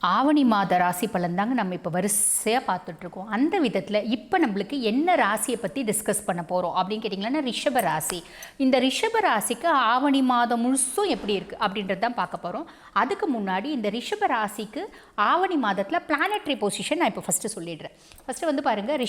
ஆவணி மாத ராசி பலன் தாங்க நம்ம இப்போ வரிசையாக பார்த்துட்ருக்கோம். அந்த விதத்தில் இப்போ நம்மளுக்கு என்ன ராசியை பற்றி டிஸ்கஸ் பண்ண போகிறோம் அப்படின்னு கேட்டிங்கன்னா ரிஷப ராசி. இந்த ரிஷப ராசிக்கு ஆவணி மாதம் முழுசும் எப்படி இருக்குது அப்படின்றது தான் பார்க்க போகிறோம். அதுக்கு முன்னாடி இந்த ரிஷப ராசிக்கு ஆவணி மாதத்தில் பிளானட்ரி பொசிஷன் நான் இப்போ ஃபஸ்ட்டு சொல்லிடுறேன். ஃபஸ்ட்டு வந்து பாருங்கள்,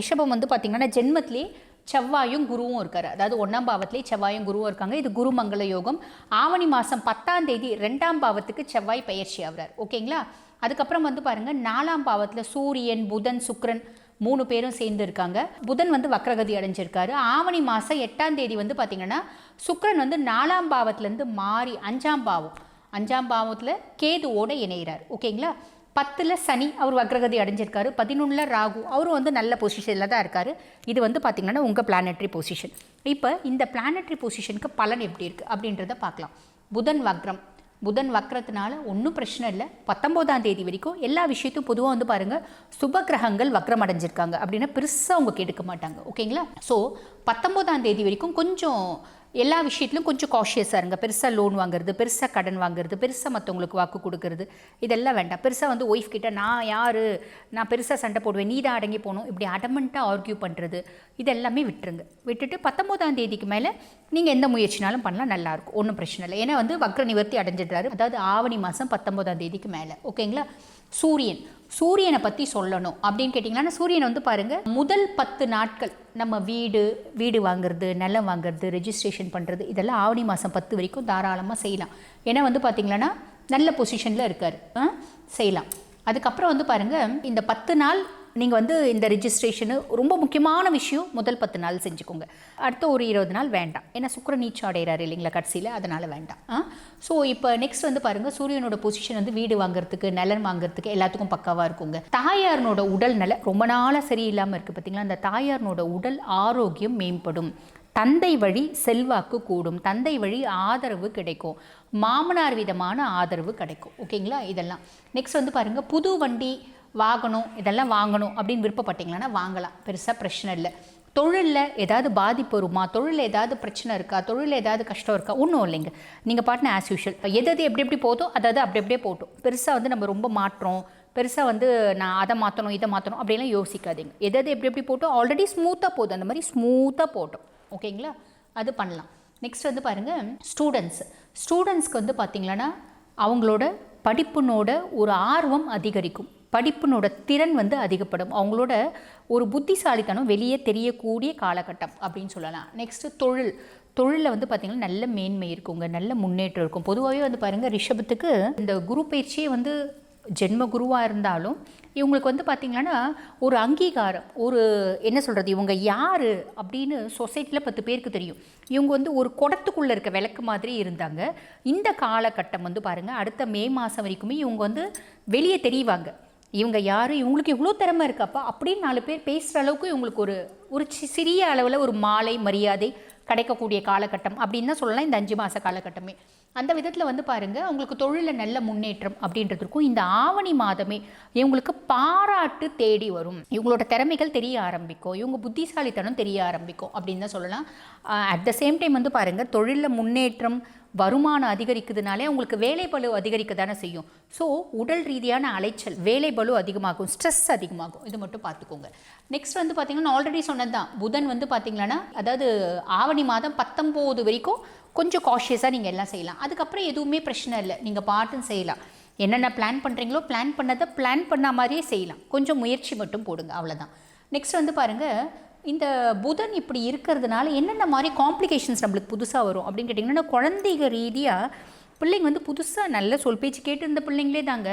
ரிஷபம் வந்து பார்த்திங்கன்னா ஜென்மத்திலே செவ்வாயும் குருவும் இருக்கார். அதாவது 1ஆம் பாவத்திலே செவ்வாயும் குருவும் இருக்காங்க. இது குரு மங்கள யோகம். ஆவணி மாதம் 10ஆம் தேதி 2ஆம் பாவத்துக்கு செவ்வாய் பயிற்சி ஆகிறார். ஓகேங்களா? அதுக்கப்புறம் வந்து பாருங்கள், 4ஆம் பாவத்தில் சூரியன், புதன், சுக்கிரன் 3 பேரும் சேர்ந்து இருக்காங்க. புதன் வந்து வக்ரகதி அடைஞ்சிருக்காரு. ஆவணி மாதம் 8ஆம் தேதி வந்து பார்த்திங்கன்னா சுக்கிரன் வந்து 4ஆம் பாவத்துலேருந்து மாறி 5ஆம் பாவத்தில் கேதுவோட இணைகிறார். ஓகேங்களா? 10ல் சனி அவர் வக்ரகதி அடைஞ்சிருக்காரு. 11ல் ராகு அவரும் வந்து நல்ல பொசிஷனில் தான் இருக்கார். இது வந்து பார்த்திங்கன்னா உங்கள் பிளானட்ரி பொசிஷன். இப்போ இந்த பிளானட்ரி பொசிஷனுக்கு பலன் எப்படி இருக்குது அப்படின்றத பார்க்கலாம். புதன் வக்ரத்தினால ஒன்றும் பிரச்சனை இல்லை. 19ஆம் தேதி வரைக்கும் எல்லா விஷயத்தையும் பொதுவாக வந்து பாருங்கள், சுப கிரகங்கள் வக்ரம் அடைஞ்சிருக்காங்க அப்படின்னா பெருசாக அவங்க கெடுக்க மாட்டாங்க. ஓகேங்களா? ஸோ 19ஆம் தேதி வரைக்கும் கொஞ்சம் எல்லா விஷயத்துலையும் கொஞ்சம் காஷியஸாக இருங்க. பெருசாக லோன் வாங்குறது, பெருசாக கடன் வாங்குறது, பெருசாக மற்றவங்களுக்கு வாக்கு கொடுக்கறது, இதெல்லாம் வேண்டாம். பெருசாக வந்து ஒய்ஃப் கிட்ட நான் பெருசாக சண்டை போடுவேன், நீ தான் அடங்கி போகணும், இப்படி அடமெண்ட்டாக ஆர்கியூ பண்ணுறது இதெல்லாமே விட்டுட்டு 19ஆம் தேதிக்கு மேலே நீங்கள் எந்த முயற்சினாலும் பண்ணலாம், நல்லாயிருக்கும், ஒன்றும் பிரச்சனை இல்லை. ஏன்னா வந்து வக்ர நிவர்த்தி அடைஞ்சிடுறாரு. அதாவது ஆவணி மாதம் 19ஆம் தேதிக்கு மேலே. ஓகேங்களா? சூரியனை பற்றி சொல்லணும் அப்படின்னு கேட்டிங்கன்னா, சூரியனை வந்து பாருங்கள், முதல் 10 நாட்கள் நம்ம வீடு வாங்குறது, நிலம் வாங்குறது, ரெஜிஸ்ட்ரேஷன் பண்ணுறது, இதெல்லாம் ஆவணி மாதம் 10 வரைக்கும் தாராளமாக செய்யலாம். ஏன்னா வந்து பார்த்திங்கன்னா நல்ல பொசிஷனில் இருக்கார், செய்யலாம். அதுக்கப்புறம் வந்து பாருங்கள், இந்த 10 நாள் நீங்கள் வந்து இந்த ரெஜிஸ்ட்ரேஷனு ரொம்ப முக்கியமான விஷயம், முதல் 10 நாள் செஞ்சுக்கோங்க. அடுத்த ஒரு 20 நாள் வேண்டாம். ஏன்னா சுக்கிரன் நீச்சம் அடைகிறாரு இல்லைங்களா கடைசியில், அதனால் வேண்டாம். ஸோ இப்போ நெக்ஸ்ட் வந்து பாருங்கள், சூரியனோட பொசிஷன் வந்து வீடு வாங்குறதுக்கு, நிலம் வாங்குறதுக்கு எல்லாத்துக்கும் பக்காவாக இருக்குங்க. தாயாரனோட உடல் நல ரொம்ப நாளாக சரியில்லாமல் இருக்குது பார்த்தீங்களா, அந்த தாயாரனோட உடல் ஆரோக்கியம் மேம்படும். தந்தை வழி செல்வாக்கு கூடும், தந்தை வழி ஆதரவு கிடைக்கும், மாமனார் விதமான ஆதரவு கிடைக்கும். ஓகேங்களா? இதெல்லாம் நெக்ஸ்ட் வந்து பாருங்கள், புது வண்டி இதெல்லாம் வாங்கணும் அப்படின்னு விருப்பப்பட்டீங்கன்னா வாங்கலாம், பெருசாக பிரச்சனை இல்லை. தொழிலில் ஏதாவது பாதிப்பு வருமா, தொழிலில் ஏதாவது பிரச்சனை இருக்கா, தொழிலில் ஏதாவது கஷ்டம் இருக்கா, ஒன்றும் இல்லைங்க. நீங்கள் பாட்டுன்னு ஆஸ் யூஷுவல் எது எப்படி போதும் அதாவது அப்படியே போட்டோம். பெருசாக வந்து நம்ம ரொம்ப மாற்றோம், பெருசாக வந்து நான் அதை மாற்றணும் இதை மாற்றணும் அப்படிலாம் யோசிக்காதீங்க. எது எப்படி போட்டோம், ஆல்ரெடி ஸ்மூத்தாக போதும், அந்த மாதிரி ஸ்மூத்தாக போட்டோம். ஓகேங்களா? அது பண்ணலாம். நெக்ஸ்ட் வந்து பாருங்கள், ஸ்டூடெண்ட்ஸ்க்கு வந்து பார்த்திங்கன்னா அவங்களோட படிப்பினோட ஒரு ஆர்வம் அதிகரிக்கும், படிப்பினோட திறன் வந்து அதிகப்படும், அவங்களோட ஒரு புத்திசாலித்தனம் வெளியே தெரியக்கூடிய காலகட்டம் அப்படின்னு சொல்லலாம். நெக்ஸ்ட்டு தொழிலில் வந்து பார்த்திங்கன்னா நல்ல மேன்மை இருக்குங்க, நல்ல முன்னேற்றம் இருக்கும். பொதுவாகவே வந்து பாருங்கள், ரிஷபத்துக்கு இந்த குரு பயிற்சியே வந்து ஜென்ம குருவாக இருந்தாலும் இவங்களுக்கு வந்து பார்த்திங்கன்னா ஒரு அங்கீகாரம், ஒரு என்ன சொல்கிறது, இவங்க யார் அப்படின்னு சொசைட்டியில் 10 பேருக்கு தெரியும். இவங்க வந்து ஒரு குடத்துக்குள்ளே இருக்க விளக்கு மாதிரி இருந்தாங்க. இந்த காலகட்டம் வந்து பாருங்கள், அடுத்த மே மாதம் வரைக்குமே இவங்க வந்து வெளியே தெரிவாங்க. இவங்க யார், இவங்களுக்கு இவ்வளோ திறமை இருக்காப்பா அப்படின்னு 4 பேர் பேசுகிற அளவுக்கு இவங்களுக்கு ஒரு சிறிய அளவில் ஒரு மாலை மரியாதை கிடைக்கக்கூடிய காலகட்டம் அப்படின்னு தான் சொல்லலாம் இந்த 5 மாத காலகட்டமே. அந்த விதத்தில் வந்து பாருங்கள், அவங்களுக்கு தொழிலில் நல்ல முன்னேற்றம் அப்படின்றதுக்கும் இந்த ஆவணி மாதமே இவங்களுக்கு பாராட்டு தேடி வரும், இவங்களோட திறமைகள் தெரிய ஆரம்பிக்கும், இவங்க புத்திசாலித்தனம் தெரிய ஆரம்பிக்கும் அப்படின்னு தான் சொல்லலாம். அட் த சேம் டைம் வந்து பாருங்கள், தொழிலில் முன்னேற்றம், வருமானம் அதிகரிக்குதுனாலே உங்களுக்கு வேலை பளு அதிகரிக்க தானே செய்யும். ஸோ உடல் ரீதியான அலைச்சல், வேலை பளு அதிகமாகும், ஸ்ட்ரெஸ் அதிகமாகும், இது மட்டும் பார்த்துக்கோங்க. நெக்ஸ்ட் வந்து பார்த்திங்கன்னா ஆல்ரெடி சொன்னது தான், புதன் வந்து பார்த்திங்கன்னா அதாவது ஆவணி மாதம் 19 வரைக்கும் கொஞ்சம் காஷியஸாக நீங்கள் எல்லாம் செய்யலாம். அதுக்கப்புறம் எதுவுமே பிரச்சனை இல்லை, நீங்கள் பாட்டுன்னு செய்யலாம். என்னென்ன பிளான் பண்ணுறீங்களோ பிளான் பண்ண மாதிரியே செய்யலாம், கொஞ்சம் முயற்சி மட்டும் போடுங்க, அவ்வளோதான். நெக்ஸ்ட் வந்து பாருங்கள், இந்த புதன் இப்படி இருக்கிறதுனால என்னென்ன மாதிரி காம்ப்ளிகேஷன்ஸ் நம்மளுக்கு புதுசாக வரும் அப்படின்னு கேட்டிங்கன்னா, குழந்தைங்க ரீதியாக பிள்ளைங்க வந்து புதுசாக நல்ல சொல் பேச்சு கேட்டு இருந்த பிள்ளைங்களே தாங்க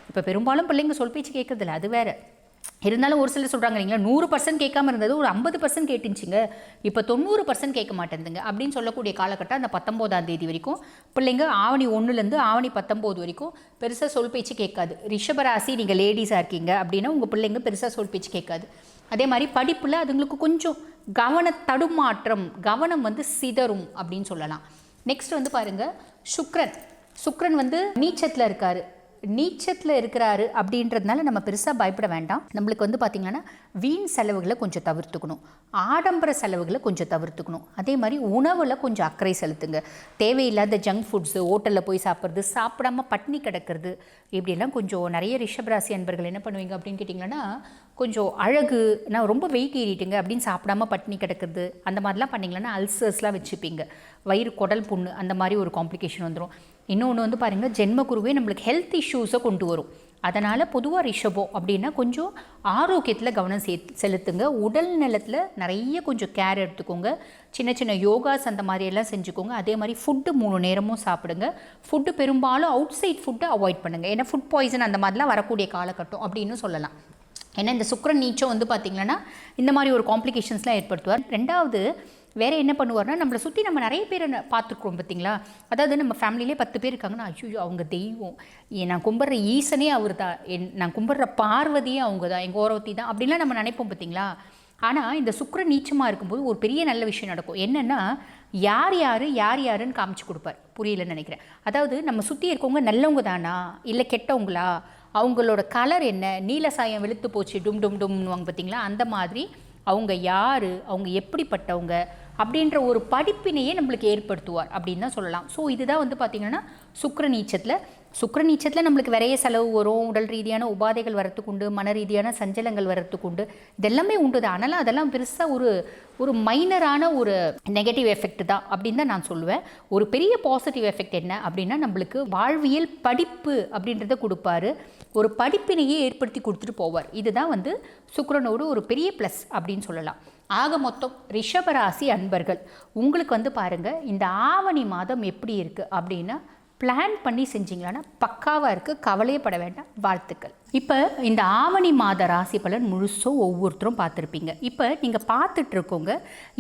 இப்போ பெரும்பாலும் பிள்ளைங்க சொல் பேச்சு கேட்கறதில்ல, அது வேறு. இருந்தாலும் ஒரு சிலர் சொல்கிறாங்க இல்லைங்களா, 100% கேட்காம இருந்தது ஒரு 50% கேட்டுச்சுங்க, இப்போ 90% கேட்க மாட்டேங்குதுங்க அப்படின்னு சொல்லக்கூடிய காலகட்டம் அந்த 19ஆம் தேதி வரைக்கும். பிள்ளைங்க ஆவணி 1லேருந்து ஆவணி 19 வரைக்கும் பெருசாக சொல் பேச்சு கேட்காது. ரிஷபராசி நீங்கள் லேடிஸாக இருக்கீங்க அப்படின்னா உங்கள் பிள்ளைங்க பெருசாக சொல் பேச்சு கேட்காது. அதே மாதிரி படிப்பில் அதுங்களுக்கு கொஞ்சம் தடுமாற்றம், கவனம் வந்து சிதறும் அப்படின்னு சொல்லலாம். நெக்ஸ்ட் வந்து பாருங்கள், சுக்கிரன் வந்து நீச்சத்தில் இருக்கார். நீச்சத்தில் இருக்கிறாரு அப்படின்றதுனால நம்ம பெருசாக பயப்பட வேண்டாம். நம்மளுக்கு வந்து பார்த்திங்கன்னா வீண் செலவுகளை கொஞ்சம் தவிர்த்துக்கணும், ஆடம்பர செலவுகளை கொஞ்சம் தவிர்த்துக்கணும். அதே மாதிரி உணவில் கொஞ்சம் அக்கறை செலுத்துங்க. தேவையில்லாத ஜங்க் ஃபுட்ஸு, ஹோட்டலில் போய் சாப்பிட்றது, சாப்பிடாம பட்னி கிடக்கிறது, இப்படியெல்லாம் கொஞ்சம் நிறைய ரிஷபராசி அன்பர்கள் என்ன பண்ணுவீங்க அப்படின்னு கேட்டிங்கன்னா, கொஞ்சம் அழகு நான் ரொம்ப வெயிட் ஏறிட்டுங்க அப்படின்னு சாப்பிடாம பட்னி கிடக்கிறது, அந்த மாதிரிலாம் பண்ணிங்களன்னா அல்சர்ஸ்லாம் வச்சுப்பீங்க, வயிறு குடல் புண்ணு அந்த மாதிரி ஒரு காம்ப்ளிகேஷன் வந்துடும். இன்னொன்று வந்து பாருங்கள், ஜென்மகுருவே நம்மளுக்கு ஹெல்த் இஷ்யூஸை கொண்டு வரும். அதனால் பொதுவாக ரிஷபம் அப்படின்னா கொஞ்சம் ஆரோக்கியத்தில் கவனம் செலுத்துங்க. உடல் நலத்தில் நிறைய கொஞ்சம் கேர் எடுத்துக்கோங்க. சின்ன சின்ன யோகாஸ் அந்த மாதிரியெல்லாம் செஞ்சுக்கோங்க. அதே மாதிரி ஃபுட்டு 3 நேரமும் சாப்பிடுங்க. ஃபுட்டு பெரும்பாலும் அவுட் சைட் ஃபுட்டை அவாய்ட் பண்ணுங்கள். ஏன்னா ஃபுட் பாய்சன் அந்த மாதிரிலாம் வரக்கூடிய காலகட்டம் அப்படின்னு சொல்லலாம். ஏன்னா இந்த சுக்கிரன் நீச்சம் வந்து பார்த்திங்கன்னா இந்த மாதிரி ஒரு காம்ப்ளிகேஷன்ஸ்லாம் ஏற்படுத்துவார். ரெண்டாவது வேறு என்ன பண்ணுவார்னா, நம்மளை சுற்றி நம்ம நிறைய பேரை பார்த்துருக்குறோம் பார்த்திங்களா. அதாவது நம்ம ஃபேமிலியிலே 10 பேர் இருக்காங்கன்னா, ஐயோ அவங்க தெய்வம், நான் கும்பிட்ற ஈசனே அவர் தான், நான் கும்பிட்ற பார்வதியே அவங்க தான், எங்கள் ஓரவத்தி தான், அப்படின்லாம் நம்ம நினைப்போம் பார்த்திங்களா. ஆனால் இந்த சுக்கிரன் நீச்சமாக இருக்கும்போது ஒரு பெரிய நல்ல விஷயம் நடக்கும். என்னென்னா, யார் யாருன்னு காமிச்சு கொடுப்பார். புரியலன்னு நினைக்கிறேன். அதாவது நம்ம சுற்றி இருக்கவங்க நல்லவங்க தானா இல்லை கெட்டவங்களா, அவங்களோட கலர் என்ன, நீல சாயம் வெளுத்து போச்சு டும் டும் டும்னுவாங்க பார்த்திங்களா, அந்த மாதிரி அவங்க யார், அவங்க எப்படிப்பட்டவங்க அப்படின்ற ஒரு படிப்பினையே நம்மளுக்கு ஏற்படுத்துவார் அப்படின்னு தான் சொல்லலாம். ஸோ இதுதான் வந்து பார்த்திங்கன்னா சுக்கிர நீச்சத்தில் நம்மளுக்கு நிறைய செலவு வரும், உடல் ரீதியான உபாதைகள் வரத்துக்கு உண்டு, மன ரீதியான சஞ்சலங்கள் வரத்துக்கு உண்டு, இதெல்லாமே உண்டு தான். அதனால் அதெல்லாம் பெருசாக ஒரு மைனரான ஒரு நெகட்டிவ் எஃபெக்ட் தான் அப்படின்னு தான் நான் சொல்லுவேன். ஒரு பெரிய பாசிட்டிவ் எஃபெக்ட் என்ன அப்படின்னா, நம்மளுக்கு வாழ்வியல் படிப்பு அப்படின்றத கொடுப்பாரு, ஒரு படிப்பினையே ஏற்படுத்தி கொடுத்துட்டு போவார். இதுதான் வந்து சுக்கிரனோடு ஒரு பெரிய ப்ளஸ் அப்படின்னு சொல்லலாம். ஆக மொத்தம் ரிஷபராசி அன்பர்கள் உங்களுக்கு வந்து பாருங்கள், இந்த ஆவணி மாதம் எப்படி இருக்குது அப்படின்னா பிளான் பண்ணி செஞ்சிங்களான்னா பக்காவாக இருக்குது, கவலையே பட வேண்டாம். வாழ்த்துக்கள். இப்போ இந்த ஆவணி மாத ராசி பலன் முழுசும் ஒவ்வொருத்தரும் பார்த்துருப்பீங்க. இப்போ நீங்கள் பார்த்துட்ருக்கோங்க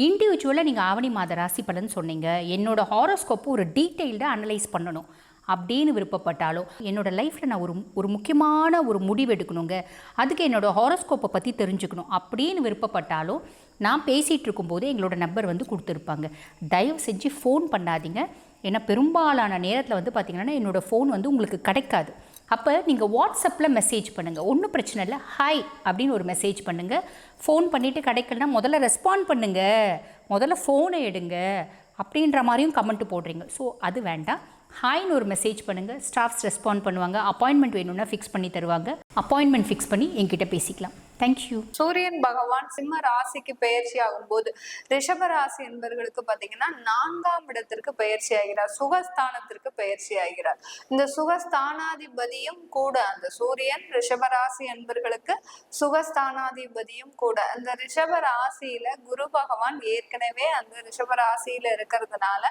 இண்டிவிஜுவலாக நீங்கள் ஆவணி மாத ராசி பலன் சொன்னீங்க, என்னோடய ஹாரோஸ்கோப்பை ஒரு டீட்டெயில்டாக அனலைஸ் பண்ணணும் அப்படின்னு விருப்பப்பட்டாலும், என்னோடய லைஃப்பில் நான் ஒரு முக்கியமான ஒரு முடிவு எடுக்கணுங்க, அதுக்கு என்னோடய ஹாரோஸ்கோப்பை பற்றி தெரிஞ்சுக்கணும் அப்படின்னு விருப்பப்பட்டாலும், நான் பேசிகிட்டு இருக்கும்போது எங்களோட நம்பர் வந்து கொடுத்துருப்பாங்க. தயவு செஞ்சு ஃபோன் பண்ணாதீங்க. ஏன்னா பெரும்பாலான நேரத்தில் வந்து பார்த்திங்கன்னா என்னோடய ஃபோன் வந்து உங்களுக்கு கிடைக்காது. அப்போ நீங்கள் வாட்ஸ்அப்பில் மெசேஜ் பண்ணுங்கள், ஒன்றும் பிரச்சனை இல்லை. ஹாய் அப்படின்னு ஒரு மெசேஜ் பண்ணுங்கள். ஃபோன் பண்ணிவிட்டு கிடைக்கலனா முதல்ல ரெஸ்பாண்ட் பண்ணுங்கள், முதல்ல ஃபோனை எடுங்க அப்படின்ற மாதிரியும் கமெண்ட் போடுறீங்க. ஸோ அது வேண்டாம். ஹாய்னு ஒரு மெசேஜ் பண்ணுங்கள், ஸ்டாஃப்ஸ் ரெஸ்பாண்ட் பண்ணுவாங்க. அப்பாயின்மெண்ட் வேணும்னா ஃபிக்ஸ் பண்ணி தருவாங்க. அப்பாயின்மெண்ட் ஃபிக்ஸ் பண்ணி என்கிட்ட பேசிக்கலாம். தேங்க்யூ. சூரியன் பகவான் சிம்ம ராசிக்கு பயிற்சி ஆகும்போது ரிஷபராசி என்பவர்களுக்கு பார்த்தீங்கன்னா 4ஆம் இடத்திற்கு பயிற்சி ஆகிறார், சுகஸ்தானத்திற்கு பயிற்சி ஆகிறார். இந்த சுகஸ்தானாதிபதியும் கூட அந்த சூரியன் ரிஷபராசி என்பவர்களுக்கு சுகஸ்தானாதிபதியும் கூட. அந்த ரிஷபராசியில குரு பகவான் ஏற்கனவே அந்த ரிஷபராசியில இருக்கிறதுனால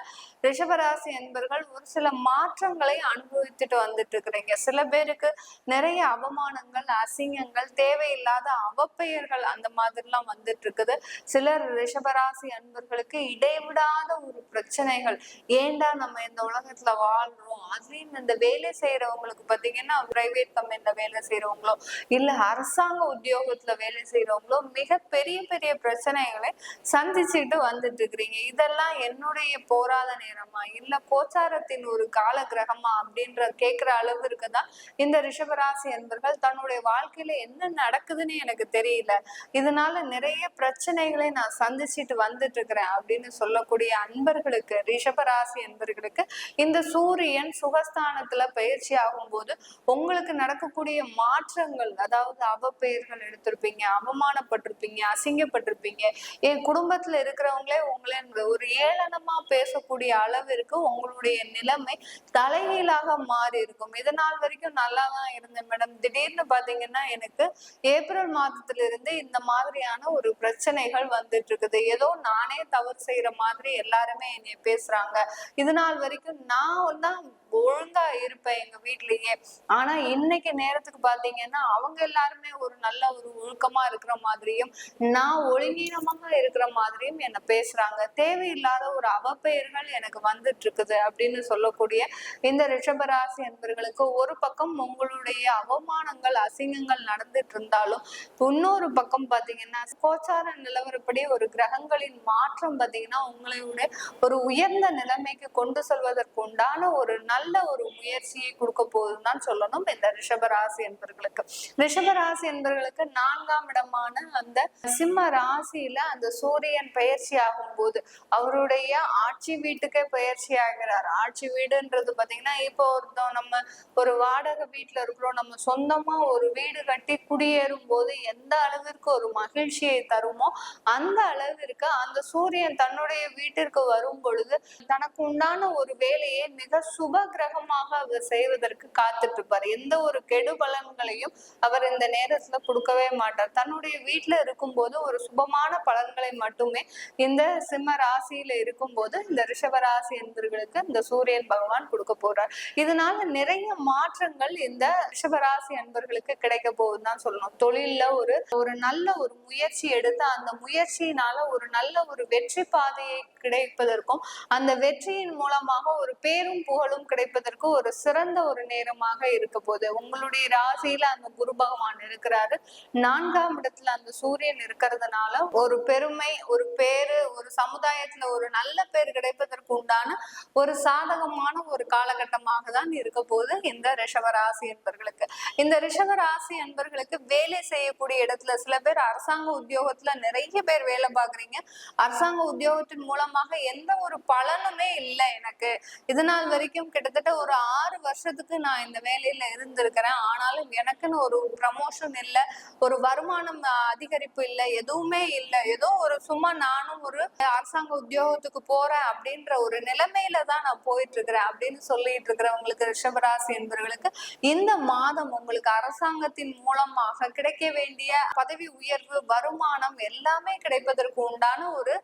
ரிஷபராசி என்பவர்கள் ஒரு சில மாற்றங்களை அனுபவித்துட்டு வந்துட்டு இருக்கிறீங்க. சில பேருக்கு நிறைய அவமானங்கள், அசிங்கங்கள், தேவையில்லாத அவப்பெயர்கள் அந்த மாதிரிலாம் வந்துட்டு இருக்குது. சிலர் ரிஷபராசி அன்பர்களுக்கு இடைவிடாத ஒரு பிரச்சனைகள், ஏண்டா நம்ம இந்த உலகத்துல வாழ்றோம், அதுலயும் இந்த வேலை செய்யறவங்களுக்கு பாத்தீங்கன்னா பிரைவேட் கம்பெனில வேலை செய்யறவங்களோ இல்ல அரசாங்க உத்தியோகத்துல வேலை செய்யறவங்களோ மிக பெரிய பெரிய பிரச்சனைகளை சந்திச்சுட்டு வந்துட்டு இருக்கிறீங்க. இதெல்லாம் என்னுடைய போராத நேரமா இல்ல கோச்சாரத்தின் ஒரு கால கிரகமா அப்படின்ற கேட்கிற அளவு இருக்குதான் இந்த ரிஷபராசி என்பர்கள் தன்னுடைய வாழ்க்கையில என்ன நடக்குதுன்னு எனக்கு தெரியல, இதனால நிறைய பிரச்சனைகளை நான் சந்திச்சுட்டு வந்துட்டு இருக்கிறேன் அப்படின்னு சொல்லக்கூடிய அன்பர்களுக்கு, ரிஷபராசி அன்பர்களுக்கு இந்த சூரியன் சுகஸ்தானத்துல பயிற்சி ஆகும் போது உங்களுக்கு நடக்கக்கூடிய மாற்றங்கள், அதாவது அவப்பெயர்கள் எடுத்திருப்பீங்க, அவமானப்பட்டிருப்பீங்க, அசிங்கப்பட்டிருப்பீங்க, என் குடும்பத்துல இருக்கிறவங்களே உங்களை ஒரு ஏளனமா பேசக்கூடிய அளவிற்கு உங்களுடைய நிலைமை தலைகீழாக மாறி இருக்கும். இதனால் வரைக்கும் நல்லா தான் இருந்தேன் மேடம், திடீர்னு பாத்தீங்கன்னா எனக்கு ஏப்ரல் மாதத்துல இருந்து இந்த மாதிரியான ஒரு பிரச்சனைகள் வந்துட்டு இருக்குது, ஏதோ நானே தவறு செய்யற மாதிரி எல்லாருமே என்னைய பேசுறாங்க, இதனால் வரைக்கும் நான் தான் ஒழுங்கா இருப்பேன் எங்க வீட்லயே, ஆனா இன்னைக்கு நேரத்துக்கு பாத்தீங்கன்னா அவங்க எல்லாருமே ஒரு நல்ல ஒரு ஒழுக்கமா இருக்கிற மாதிரியும் நான் ஒழுங்கீனமாக இருக்கிற மாதிரியும் என்ன பேசுறாங்க, தேவையில்லாத ஒரு அவப்பெயர்கள் எனக்கு வந்துட்டு இருக்குது அப்படின்னு சொல்லக்கூடிய இந்த ரிஷபராசி என்பவர்களுக்கு ஒரு பக்கம் உங்களுடைய அவமானங்கள், அசிங்கங்கள் நடந்துட்டு இருந்தாலும் இன்னொரு பக்கம் பாத்தீங்கன்னா கோச்சார நிலவரப்படி ஒரு கிரகங்களின் மாற்றம் பாத்தீங்கன்னா உங்களுடைய ஒரு உயர்ந்த நிலைமைக்கு கொண்டு செல்வதற்கு உண்டான ஒரு நல்ல நல்ல ஒரு முயற்சியை கொடுக்க போகுதுன்னு தான் சொல்லணும் இந்த ரிஷபராசி என்பர்களுக்கு. ரிஷபராசி என்பர்களுக்கு 4ஆம் இடமான அந்த சிம்ம ராசியில அந்த சூரியன் பயிற்சி ஆகும் போது அவருடைய ஆட்சி வீட்டுக்கே பயிற்சி ஆகிறார். ஆட்சி வீடுன்றது பாத்தீங்கன்னா இப்போ நம்ம ஒரு வாடகை வீட்டுல இருக்கிறோம், நம்ம சொந்தமா ஒரு வீடு கட்டி குடியேறும் போது எந்த அளவிற்கு ஒரு மகிழ்ச்சியை தருமோ அந்த அளவிற்கு அந்த சூரியன் தன்னுடைய வீட்டிற்கு வரும் பொழுது தனக்கு உண்டான ஒரு வேலையை மிக சுப கிரகமாக அவர் செய்வதற்கு காத்துட்டு இருப்பார். எந்த ஒரு கெடு பலன்களையும் அவர் இந்த நேரத்துல கொடுக்கவே மாட்டார். தன்னுடைய வீட்டுல இருக்கும் போது ஒரு சுபமான பலன்களை மட்டுமே இந்த சிம்ம ராசியில இருக்கும் போது இந்த ரிஷப ராசி என்பவர்களுக்கு இந்த சூரியன் பகவான் கொடுக்க போறார். இதனால நிறைய மாற்றங்கள் இந்த ரிஷபராசி அன்பர்களுக்கு கிடைக்க போகுதுன்னு சொல்லணும். தொழில்ல ஒரு நல்ல ஒரு முயற்சி எடுத்து அந்த முயற்சியினால ஒரு நல்ல ஒரு வெற்றி பாதையை கிடைப்பதற்கும் அந்த வெற்றியின் மூலமாக ஒரு பேரும் புகழும் கிடைப்பதற்கு ஒரு சிறந்த ஒரு நேரமாக இருக்க போகுது. உங்களுடைய ராசியில அந்த குரு பகவான் இருக்கிறாரு, 4ஆம் இடத்துல அந்த சூரியன் இருக்கிறதுனால ஒரு பெருமை, ஒரு பேரு, ஒரு சமுதாயத்துல ஒரு நல்ல பேர் கிடைப்பதற்கு உண்டான ஒரு சாதகமான ஒரு காலகட்டமாக தான் இருக்க போகுது இந்த ரிஷபராசி என்பர்களுக்கு. இந்த ரிஷபராசி என்பர்களுக்கு வேலை செய்யக்கூடிய இடத்துல சில பேர் அரசாங்க உத்தியோகத்துல நிறைய பேர் வேலை பாக்குறீங்க. அரசாங்க உத்தியோகத்தின் மூலமாக எந்த ஒரு பலனுமே இல்லை. எனக்கு இது நாள் வரைக்கும் கிட்டத்தட்ட ஒரு 6 வருஷத்துக்கு நான் இந்த வேலையில இருந்திருக்கிறேன், ஆனாலும் எனக்குன்னு ஒரு ப்ரமோஷன் இல்லை, ஒரு வருமானம் அதிகரிப்பு இல்லை, எதுவுமே இல்லை. ஏதோ ஒரு சும்மா நானும் ஒரு அரசாங்க உத்தியோகத்துக்கு போறேன் அப்படின்ற ஒரு நிலைமையில தான் நான் போயிட்டு இருக்கிறேன் அப்படின்னு சொல்லிட்டு இருக்கிறவங்களுக்கு ரிஷபராசி என்பவர்களுக்கு இந்த மாதம் உங்களுக்கு அரசாங்கத்தின் மூலமாக கிடைக்க வேண்டிய பதவி உயர்வு, வருமானம் எல்லாமே கிடைப்பதற்கு உண்டான ஒரு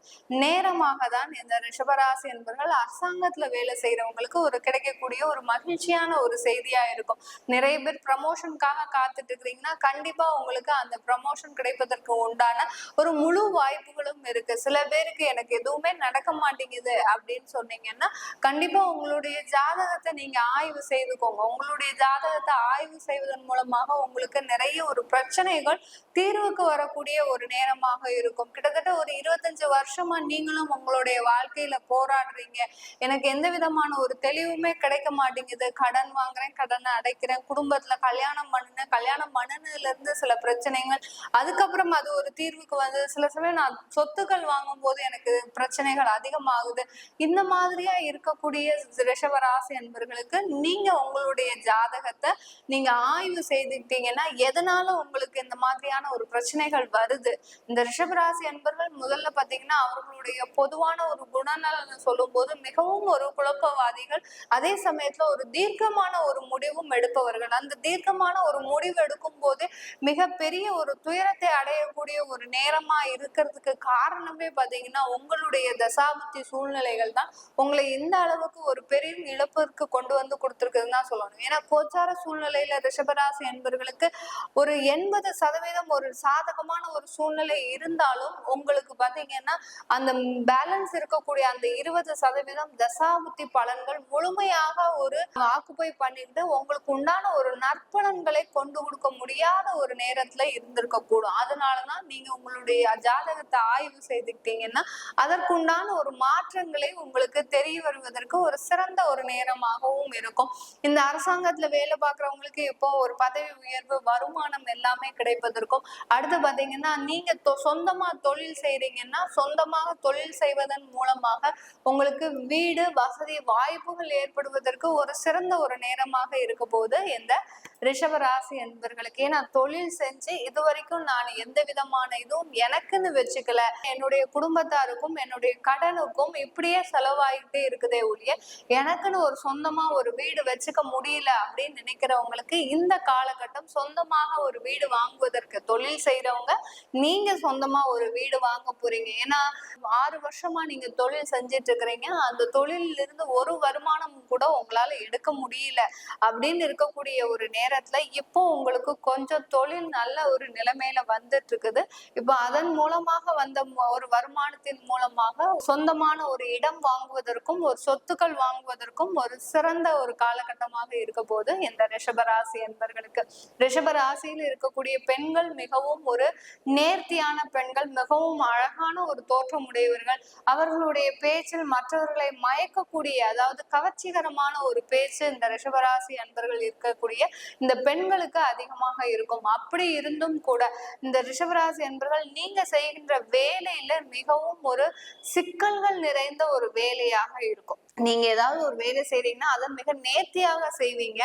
நேரமாக தான் இந்த ரிஷபராசி என்பவர்கள் அரசாங்கத்துல வேலை செய்யறவங்களுக்கு ஒரு கிடைக்கக்கூடிய ஒரு மகிழ்ச்சியான ஒரு செய்தியா இருக்கும். நிறைய பேர் ப்ரமோஷனுக்காக காத்துட்டு இருக்கிறீங்கன்னா கண்டிப்பா உங்களுக்கு அந்த ப்ரமோஷன் கிடைப்பதற்கு உண்டான ஒரு முழு வாய்ப்புகளும் இருக்கு. சில பேருக்கு எனக்கு எதுவுமே நடக்க மாட்டேங்குது அப்படின்னு சொன்னீங்கன்னா கண்டிப்பா உங்களுடைய ஜாதகத்தை நீங்க ஆய்வு செய்துக்கோங்க. உங்களுடைய ஜாதகத்தை ஆய்வு செய்வதன் மூலமாக உங்களுக்கு நிறைய ஒரு பிரச்சனைகள் தீர்வுக்கு வரக்கூடிய ஒரு நேரமாக இருக்கும். கிட்டத்தட்ட ஒரு 25 வருஷமா நீங்களும் உங்களுடைய வாழ்க்கையில போராடுறீங்க, எனக்கு எந்த விதமான ஒரு தெளிவுமே கிடைக்க மாட்டேங்குது, கடன் வாங்குறேன், கடனை அடைக்கிறேன், குடும்பத்துல கல்யாணம் பண்ணுனதுல இருந்து சில பிரச்சனைகள், அதுக்கப்புறம் அது ஒரு தீர்வுக்கு வந்து சில சமயம் நான் சொத்துக்கள் வாங்கும் போது எனக்கு பிரச்சனைகள் அதிகமாகுது. இந்த மாதிரியா இருக்கக்கூடிய ரிஷபராசி என்பவர்களுக்கு நீங்க உங்களுடைய ஜாதகத்தை நீங்க ஆய்வு செய்துக்கிட்டீங்கன்னா எதனால உங்களுக்கு இந்த மாதிரியான ஒரு பிரச்சனைகள் வருது. இந்த ரிஷபராசி என்பவர்கள் முதல்ல பாத்தீங்கன்னா அவர்களுடைய பொதுவான ஒரு குணநலன் சொல்லும் போது மிகவும் ஒரு குழப்பவாதிகள், அதே சமயத்துல ஒரு தீர்க்கமான ஒரு முடிவும் எடுப்பவர்கள். அந்த தீர்க்கமான ஒரு முடிவு எடுக்கும் போது மிகப்பெரிய ஒரு துயரத்தை அடையக்கூடிய ஒரு நேரமா இருக்கிறதுக்கு காரணமே பாத்தீங்கன்னா உங்களுடைய தசாபுத்தி சூழ்நிலைகள் தான் உங்களை இந்த அளவுக்கு ஒரு பெரிய இழப்பிற்கு கொண்டு வந்து கொடுத்துருக்குதுன்னு தான் சொல்லணும். ஏன்னா கோச்சார சூழ்நிலையில ரிஷபராசி என்பவர்களுக்கு ஒரு 80% ஒரு சாதகமான ஒரு சூழ்நிலை இருந்தாலும் உங்களுக்கு பாத்தீங்கன்னா அந்த பேலன்ஸ் இருக்கக்கூடிய அந்த 20% தசாபுத்தி பலன்கள் முழுமையாக ஒரு ஆக்குப்பை பண்ணிட்டு உங்களுக்கு உண்டான ஒரு நற்பலன்களை கொண்டு கொடுக்க முடியாத ஒரு நேரத்துல இருந்திருக்க கூடும். அதனாலதான் நீங்க உங்களுடைய ஜாதகத்தை ஆய்வு செய்துக்கிட்டீங்கன்னா அதற்குண்டான ஒரு மாற்றங்களை உங்களுக்கு தெரிய வருவதற்கு ஒரு சிறந்த ஒரு நேரமாகவும் இருக்கும். இந்த அரசாங்கத்துல வேலை பார்க்கறவங்களுக்கு இப்போ ஒரு பதவி உயர்வு, வருமானம் எல்லாமே கிடைப்பதற்கும், அடுத்து பாத்தீங்கன்னா நீங்க சொந்தமா தொழில் செய்றீங்கன்னா சொந்தமாக தொழில் செய்வதன் மூலமாக உங்களுக்கு வீடு வசதி வாய்ப்புகள் ஏற்படுவதற்கு ஒரு சிறந்த ஒரு நேரமாக இருக்க போது இந்த ரிஷபராசி என்பவர்களுக்கு. ஏன்னா தொழில் செஞ்சு இது வரைக்கும் நான் எந்த விதமான இதுவும் எனக்குன்னு வச்சுக்கல, என்னுடைய குடும்பத்தாருக்கும் என்னுடைய கடனுக்கும் இப்படியே செலவாயிட்டே இருக்குதே ஒழிய எனக்குன்னு ஒரு சொந்தமா ஒரு வீடு வச்சுக்க முடியல அப்படின்னு நினைக்கிறவங்களுக்கு இந்த காலகட்டம் சொந்தமாக ஒரு வீடு வாங்குவதற்கு, தொழில் செய்யறவங்க நீங்க சொந்தமா ஒரு வீடு வாங்க போறீங்க. ஏன்னா 6 வருஷமா நீங்க தொழில் செஞ்சிட்டு இருக்கிறீங்க, அந்த தொழிலில் இருந்து ஒரு வருமானம் கூட உங்களால எடுக்க முடியல அப்படின்னு இருக்கக்கூடிய ஒரு நேரத்துல இப்போ உங்களுக்கு கொஞ்சம் தொழில் நல்ல ஒரு நிலைமையில வந்துட்டு இருக்குது. இப்போ அதன் மூலமாக வந்த ஒரு வருமானத்தின் மூலமாக சொந்தமான ஒரு இடம் வாங்குவதற்கும் ஒரு சொத்துக்கள் வாங்குவதற்கும் ஒரு சிறந்த ஒரு காலகட்டமாக இருக்க போது இந்த ரிஷபராசி என்பவர்களுக்கு. ரிஷபராசியில் இருக்கக்கூடிய பெண்கள் மிகவும் ஒரு நேர்த்தியான பெண்கள், மிகவும் அழகான ஒரு தோற்றம் உடையவர்கள். அவர்களுடைய பேச்சில் மற்றவர்களை மயக்கக்கூடிய, அதாவது கவர்ச்சிகரமான ஆடம்பரமான ஒரு பேச்சு இந்த ரிஷபராசி அன்பர்கள் இருக்கக்கூடிய இந்த பெண்களுக்கு அதிகமாக இருக்கும். அப்படி இருந்தும் கூட இந்த ரிஷபராசி அன்பர்கள் நீங்க செய்கின்ற வேலையில மிகவும் ஒரு சிக்கல்கள் நிறைந்த ஒரு வேலையாக இருக்கும். நீங்க ஏதாவது ஒரு வேலை செய்றீங்கன்னா அதை மிக நேர்த்தியாக செய்வீங்க.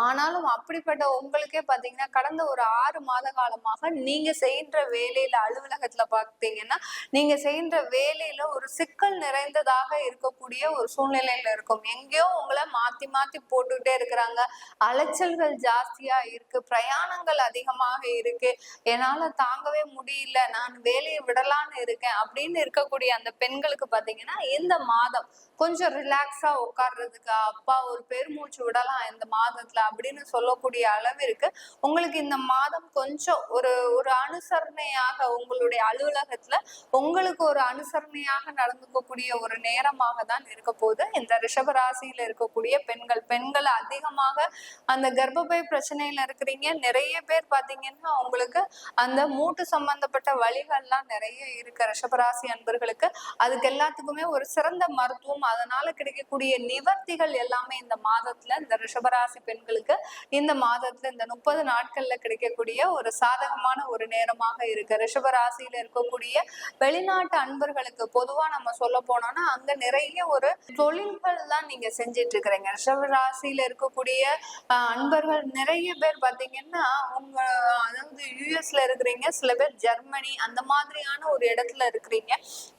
ஆனாலும் அப்படிப்பட்ட உங்களுக்கே பாத்தீங்கன்னா கடந்த ஒரு 6 மாத காலமாக நீங்க செய்கின்ற வேலையில அலுவலகத்துல பாத்தீங்கன்னா நீங்க செய்கின்ற வேலையில ஒரு சிக்கல் நிறைந்ததாக இருக்கக்கூடிய ஒரு சூழ்நிலையில இருக்கும். எங்கேயோ உங்களை மாத்தி மாத்தி போட்டுக்கிட்டே இருக்கிறாங்க. அலைச்சல்கள் ஜாஸ்தியா இருக்கு, பிரயாணங்கள் அதிகமாக இருக்கு, என்னால தாங்கவே முடியல, நான் வேலையை விடலான்னு இருக்கேன் அப்படின்னு இருக்கக்கூடிய அந்த பெண்களுக்கு பாத்தீங்கன்னா இந்த மாதம் கொஞ்சம் ரிலாக்ஸா உட்கார்றதுக்கு, அப்பா ஒரு பெருமூச்சு விடலாம் இந்த மாதத்துல அப்படின்னு சொல்லக்கூடிய அளவிற்கு உங்களுக்கு இந்த மாதம் கொஞ்சம் ஒரு ஒரு அனுசரணையாக உங்களுடைய அலுவலகத்துல உங்களுக்கு ஒரு அனுசரணையாக நடந்துக்கக்கூடிய ஒரு நேரமாக தான் இருக்க போது இந்த ரிஷபராசியில இருக்கக்கூடிய பெண்கள் அதிகமாக அந்த கர்ப்பப்பை பிரச்சனையில இருக்கிறீங்க. நிறைய பேர் பாத்தீங்கன்னா உங்களுக்கு அந்த மூட்டு சம்பந்தப்பட்ட வலிகள்லாம் நிறைய இருக்கு ரிஷபராசி அன்பர்களுக்கு. அதுக்கு எல்லாத்துக்குமே ஒரு சிறந்த மருத்துவம், அதனால கிடைக்கக்கூடிய நிவர்த்திகள் எல்லாமே இந்த மாதத்துல இந்த ரிஷபராசி பெண்களுக்கு இந்த மாதத்துல இந்த 30 நாட்கள்ல கிடைக்கக்கூடிய ஒரு சாதகமான ஒரு நேரமாக இருக்கு. ரிஷபராசியில இருக்கக்கூடிய வெளிநாட்டு அன்பர்களுக்கு பொதுவா நம்ம சொல்ல போனோம்னா அங்க நிறைய ஒரு தொழில்கள் தான் நீங்க செஞ்சிட்டு இருக்கிறீங்க. ரிஷபராசியில இருக்கக்கூடிய அன்பர்கள் நிறைய பேர் பாத்தீங்கன்னா உங்க அதாவது யுஎஸ்ல இருக்கிறீங்க, சில பேர் ஜெர்மனி அந்த மாதிரியான ஒரு இடத்துல இருக்கிறீங்க.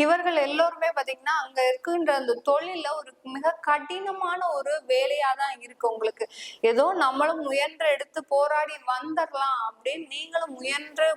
இவர்கள் எல்லோருமே பாத்தீங்கன்னா அங்க இருக்கின்ற அந்த தொழில ஒரு மிக கடினமான ஒரு வேலையா தான் இருக்கு உங்களுக்கு. ஏதோ நம்மளும் முயன்று எடுத்து போராடி வந்துடலாம் அப்படின்னு நீங்களும்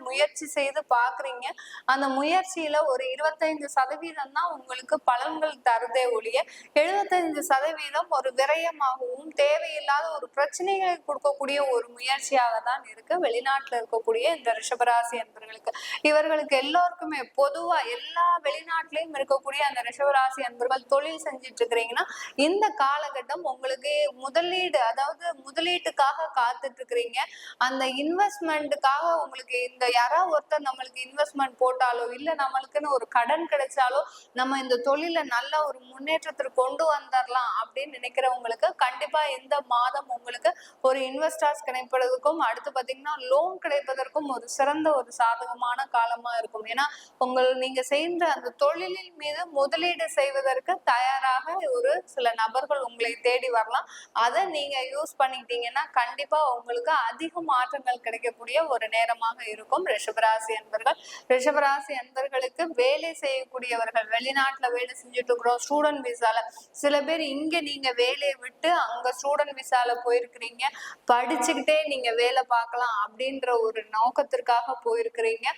முயற்சி செய்து பாக்குறீங்க. அந்த முயற்சியில ஒரு 25% தான் உங்களுக்கு பலன்கள் தருதே ஒழிய 75% ஒரு விரயமாகவும் தேவையில்லாத ஒரு பிரச்சனைகளை கொடுக்கக்கூடிய ஒரு முயற்சியாக தான் இருக்கு வெளிநாட்டுல இருக்கக்கூடிய இந்த ரிஷபராசி அன்பர்களுக்கு. இவர்களுக்கு எல்லோருக்குமே பொதுவா எல்லா வெளிநாட்டிலையும் இருக்கக்கூடிய அந்த ரிஷபராசி அன்பர்கள் தொழில் செஞ்சிட்டு இருக்கிறீங்கன்னா இந்த காலகட்டம் உங்களுக்கு முதலீடு, அதாவது முதலீட்டுக்காக காத்துட்டு இருக்கிறீங்க. அந்த இன்வெஸ்ட்மெண்ட்டுக்காக உங்களுக்கு இந்த யாராவது ஒருத்தர் நம்மளுக்கு இன்வெஸ்ட்மெண்ட் போட்டாலோ இல்ல நம்மளுக்குன்னு ஒரு கடன் கிடைச்சாலோ நம்ம இந்த தொழில நல்ல ஒரு முன்னேற்றத்திற்கு கொண்டு வந்துடலாம் அப்படின்னு நினைக்கிறவங்களுக்கு கண்டிப்பா இந்த மாதம் உங்களுக்கு ஒரு இன்வெஸ்டர்ஸ் கிடைப்பதற்கும் அடுத்து பாத்தீங்கன்னா லோன் கிடைப்பதற்கும் ஒரு சிறந்த ஒரு சாதகமான காலமா இருக்கும். ஏன்னா நீங்க செய்கின்ற அந்த தொழிலின் மீது முதலீடு செய்வதற்கு தயாராக ஒரு சில நபர்கள் உங்களை தேடி வரலாம். அதை நீங்க யூஸ் பண்ணிக்கிட்டீங்கன்னா கண்டிப்பா உங்களுக்கு அதிக மாற்றங்கள் கிடைக்கக்கூடிய ஒரு நேரமாக இருக்கும். ரிஷபராசி அன்பர்கள், ரிஷபராசி அன்பர்களுக்கு வேலை செய்யக்கூடியவர்கள், வெளிநாட்டுல வேலை செஞ்சுட்டு இருக்கிறோம் ஸ்டூடெண்ட் விசால, சில பேர் இங்க நீங்க வேலையை விட்டு அங்க ஸ்டூடெண்ட் விசால போயிருக்கிறீங்க, படிச்சுக்கிட்டே நீங்க வேலை பார்க்கலாம் அப்படின்ற ஒரு நோக்கத்திற்காக போயிருக்கிறீங்க.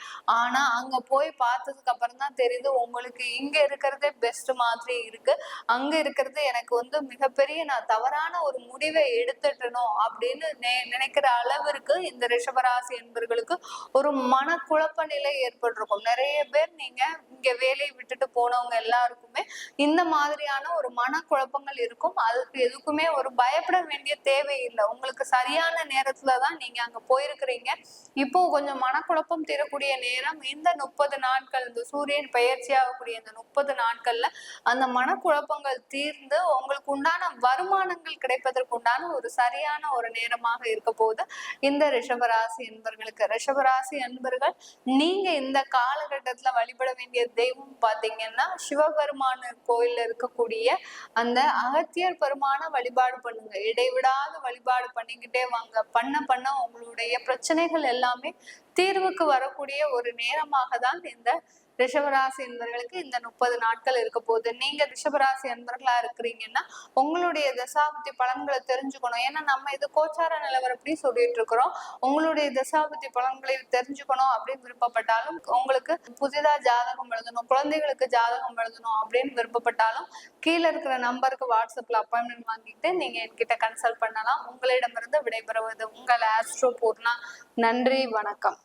ஆனா அங்க போய் பார்த்ததுக்கு அப்புறம் தான் தெரியுது உங்களுக்கு இங்க இருக்கிறதே பெஸ்ட் மாதிரி இருக்கு, அங்க இருக்கிறது எனக்கு மிகப்பெரிய நான் தவறான ஒரு முடிவை எடுத்துட்டனோ அப்படின்னு நினைக்கிற அளவிற்கு இந்த ரிஷபராசி என்பவர்களுக்கு ஒரு மனக்குழப்ப நிலை ஏற்பட்டிருக்கும். நிறைய பேர் நீங்க இங்க வேலையை விட்டுட்டு போனவங்க எல்லாருக்குமே இந்த மாதிரியான ஒரு மனக்குழப்பங்கள் இருக்கும். அதுக்கு எதுக்குமே ஒரு பயப்பட வேண்டிய தேவையில்லை. உங்களுக்கு சரியான நேரத்துலதான் நீங்க அங்க போயிருக்கிறீங்க. இப்போ கொஞ்சம் மனக்குழப்பம் தீரக்கூடிய நேரம் இந்த 30 நாட்கள், இந்த சூரியன் பயிற்சி ஆகக்கூடிய இந்த 30 நாட்கள்ல அந்த மனக்குழப்பங்கள் தீர்ந்து உங்களுக்கு உண்டான வருமானங்கள் கிடைப்பதற்கு உண்டான ஒரு சரியான ஒரு நேரமாக இருக்க போது இந்த ரிஷபராசி அன்பர்களுக்கு. ரிஷபராசி அன்பர்கள் நீங்க இந்த காலகட்டத்துல வழிபட வேண்டிய தெய்வம் பாத்தீங்கன்னா சிவபெருமான கோயில்ல இருக்கக்கூடிய அந்த அகத்தியர் பெருமான வழிபாடு பண்ணுங்க. இடைவிடாத வழிபாடு பண்ணிக்கிட்டே வாங்க. பண்ண உங்களுடைய பிரச்சனைகள் எல்லாமே தீர்வுக்கு வரக்கூடிய ஒரு நேரமாக தான் இந்த ரிஷபராசி என்பவர்களுக்கு இந்த 30 நாட்கள் இருக்க போகுது. நீங்க ரிஷபராசி என்பவர்களா இருக்கிறீங்கன்னா உங்களுடைய தசாபுத்தி பலன்களை தெரிஞ்சுக்கணும். ஏன்னா நம்ம இது கோச்சார நிலவரப்படி சொல்லிட்டு இருக்கிறோம். உங்களுடைய தசாபுத்தி பலன்களை தெரிஞ்சுக்கணும் அப்படின்னு விருப்பப்பட்டாலும், உங்களுக்கு புதிதா ஜாதகம் எழுதணும், குழந்தைகளுக்கு ஜாதகம் எழுதணும் அப்படின்னு விருப்பப்பட்டாலும் கீழே இருக்கிற நம்பருக்கு வாட்ஸ்அப்ல அப்பாயின்மெண்ட் வாங்கிட்டு நீங்க என்கிட்ட கன்சல்ட் பண்ணலாம். உங்களிடமிருந்து விடைபெறுவது உங்கள் ஆஸ்ட்ரோ பூர்ணா. நன்றி, வணக்கம்.